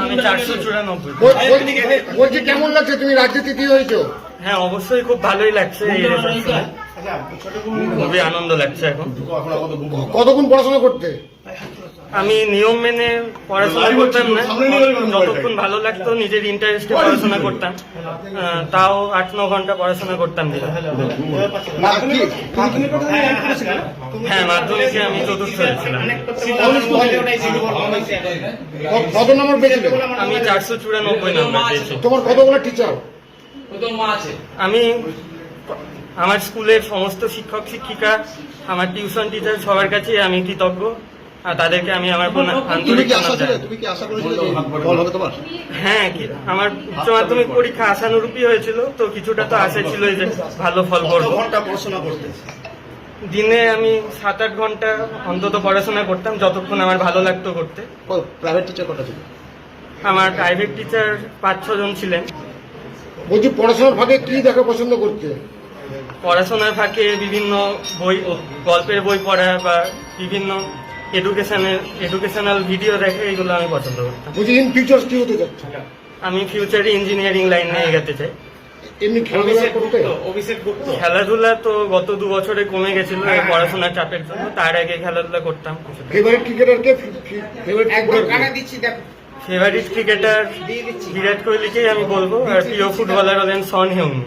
আমি 494। বলছি কেমন লাগছে তুমি রাজ্যে তৃতীয় হয়েছো? হ্যাঁ, অবশ্যই খুব ভালোই লাগছে। এই রেজাল্ট শুনে খুবই আনন্দ লাগছে। এখন কতক্ষণ পড়াশোনা করতে? আমি নিয়ম মেনে পড়াশোনা করতাম না, যতক্ষণ ভালো লাগতো নিজের ইন্টারেস্টে পড়াশোনা করতাম। তাও 8-9 ঘন্টা পড়াশোনা করতাম দিন। হ্যাঁ, মাধ্যমিকে আমি চতুর্থ হয়েছিলাম। কত নম্বর পেয়েছিলে? আমি 494 নম্বর পেয়েছি। তোমার কতগুলো টিচার? আমি আমার স্কুলের সমস্ত শিক্ষক শিক্ষিকা, আমার টিউশন টিচার, সবার কাছে আমি কৃতজ্ঞ। আর তাদেরকে আমি আমার আন্তরিক হ্যাঁ, আমার উচ্চ মাধ্যমিক পরীক্ষা আশানুরূপী হয়েছিল, তো কিছুটা তো আশা ছিল যে ভালো ফল করবো। দিনে আমি 7-8 ঘন্টা অন্তত পড়াশোনা করতাম, যতক্ষণ আমার ভালো লাগতো করতে। প্রাইভেট টিচার কটা ছিল? আমার প্রাইভেট টিচার 5-6 জন ছিলেন। বলছি পড়াশোনার ফাঁকে কি দেখা পছন্দ করতে? পড়াশোনার ফাঁকে বিভিন্ন বই, গল্পের বই পড়া বা বিভিন্ন এডুকেশনাল ভিডিও দেখে, এগুলো আমি পছন্দ করতাম। বলছি ইন ফিউচার কি হতে যাচ্ছে? আমি ফিউচারে ইঞ্জিনিয়ারিং লাইন নিয়ে এগোতে চাই। এমনি খেলাধুলা করতে? খেলাধুলা তো গত 2 বছরে কমে গেছিল পড়াশোনার চাপের জন্য। তার আগে খেলাধুলা করতাম। ফেভারিট ক্রিকেটার কে? ফেভারিট ক্রিকেটার বিরাট কোহলিকেই আমি বলবো, আর প্রিয় ফুটবলার হলেন সন হেউন।